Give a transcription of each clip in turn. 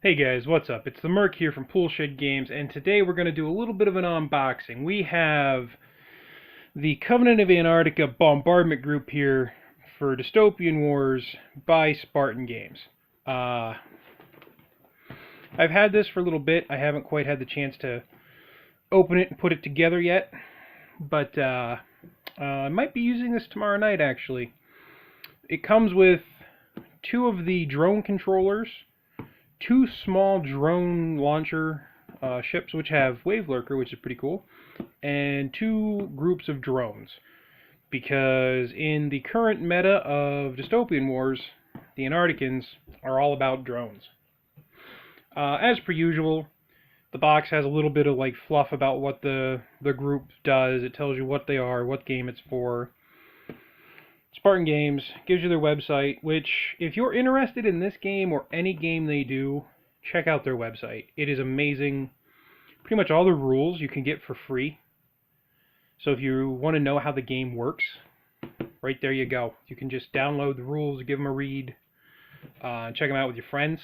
Hey guys, what's up? It's the Merc here from Poolshed Games, and today we're going to do a little bit of an unboxing. We have the Covenant of Antarctica Bombardment group here for Dystopian Wars by Spartan Games. I've had this for a little bit. I haven't quite had the chance to open it and put it together yet, but I might be using this tomorrow night actually. It comes with two of the drone controllers, two small drone launcher ships which have Wave Lurker, which is pretty cool, and two groups of drones. Because in the current meta of Dystopian Wars, the Antarcticans are all about drones. As per usual, the box has a little bit of like fluff about what the group does. It tells you what they are, what game it's for. Spartan Games gives you their website, which, if you're interested in this game or any game they do, check out their website. It is amazing. Pretty much all the rules you can get for free. So if you want to know how the game works, right there you go. You can just download the rules, give them a read, check them out with your friends.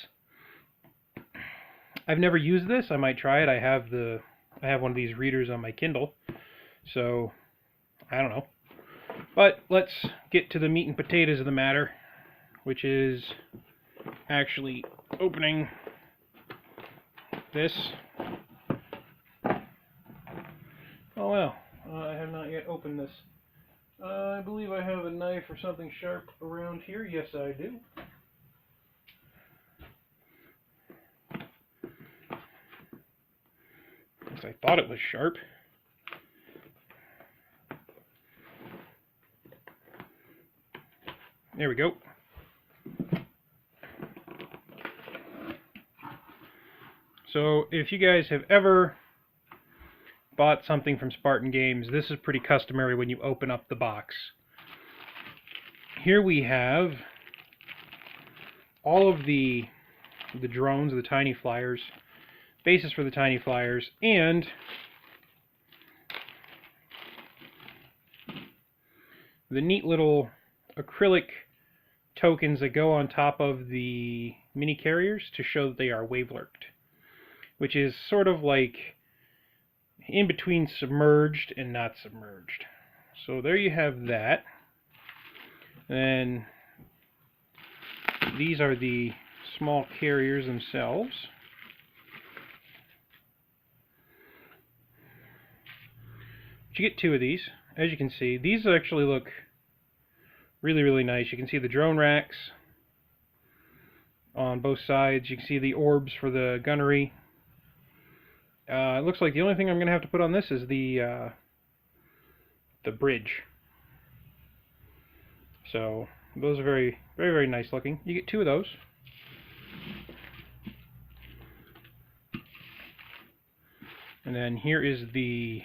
I've never used this. I might try it. I have one of these readers on my Kindle, so I don't know. But let's get to the meat and potatoes of the matter, which is actually opening this. Oh well, I have not yet opened this. I believe I have a knife or something sharp around here. Yes, I do. At least I thought it was sharp. There we go. So if you guys have ever bought something from Spartan Games, this is pretty customary when you open up the box. Here we have all of the drones, the tiny flyers, bases for the tiny flyers, and the neat little acrylic tokens that go on top of the mini carriers to show that they are wave lurked, which is sort of like in between submerged and not submerged. So there you have that. And these are the small carriers themselves. But you get two of these. As you can see, these actually look really nice. You can see the drone racks on both sides. You can see the orbs for the gunnery. It looks like the only thing I'm going to have to put on this is the bridge. So those are very nice looking. You get two of those. And then here is the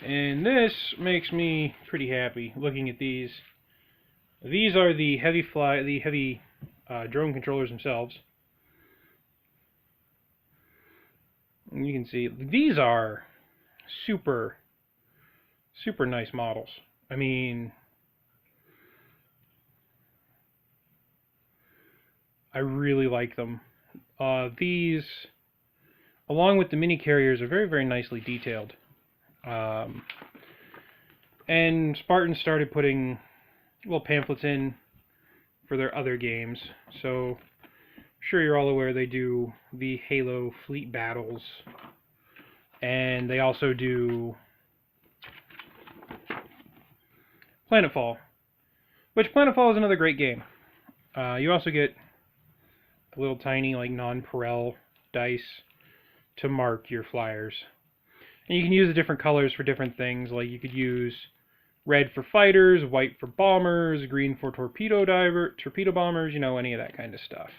and this makes me pretty happy looking at these. These are the heavy drone controllers themselves. And you can see these are super nice models. I mean, I really like them. These, along with the mini carriers, are very nicely detailed. And Spartan started putting little pamphlets in for their other games. So, sure you're all aware they do the Halo fleet battles, and they also do Planetfall, which Planetfall is another great game. You also get the little tiny like non-Perel dice to mark your flyers. And you can use the different colors for different things. Like you could use red for fighters, white for bombers, green for torpedo bombers, you know, any of that kind of stuff.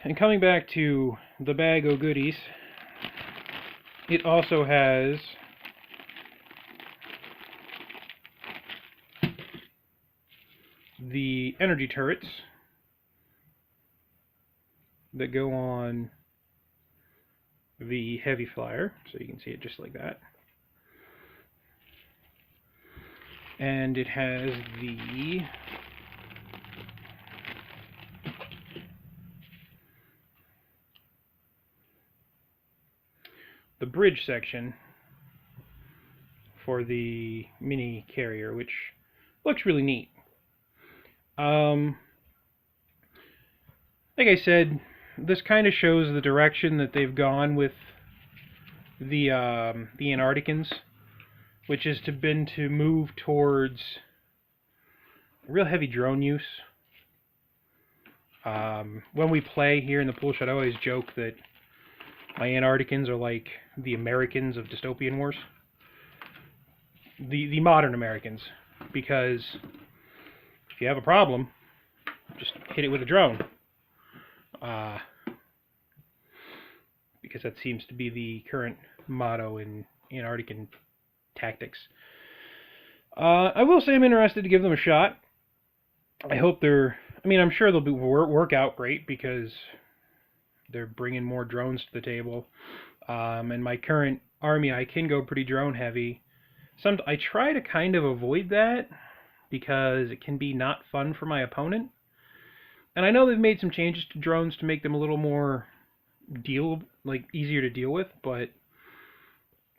And coming back to the bag o' goodies, it also has the energy turrets that go on the heavy flyer, so you can see it just like that. And it has the bridge section for the mini carrier, which looks really neat. Like I said, this kind of shows the direction that they've gone with the Antarcticans, which has been to move towards real heavy drone use. When we play here in the pool shed, I always joke that my Antarcticans are like the Americans of Dystopian Wars. The modern Americans, because if you have a problem, just hit it with a drone. Because that seems to be the current motto in Antarctican tactics. I will say I'm interested to give them a shot. I hope I'm sure they'll work out great because they're bringing more drones to the table. In my current army, I can go pretty drone heavy. I try to kind of avoid that because it can be not fun for my opponent. And I know they've made some changes to drones to make them a little more easier to deal with, but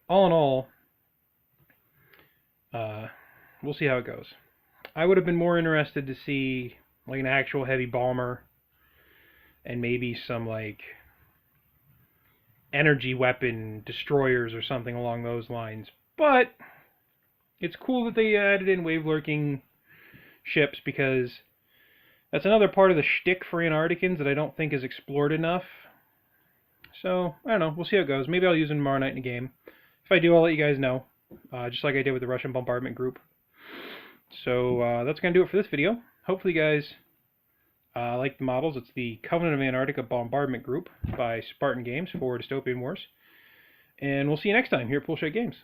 all in all, we'll see how it goes. I would have been more interested to see like an actual heavy bomber and maybe some like energy weapon destroyers or something along those lines. But it's cool that they added in wave lurking ships, because that's another part of the shtick for Antarcticans that I don't think is explored enough. So, I don't know. We'll see how it goes. Maybe I'll use them tomorrow night in a game. If I do, I'll let you guys know. Just like I did with the Russian bombardment group. So, that's going to do it for this video. Hopefully you guys like the models. It's the Covenant of Antarctica Bombardment Group by Spartan Games for Dystopian Wars. And we'll see you next time here at Poolshed Games.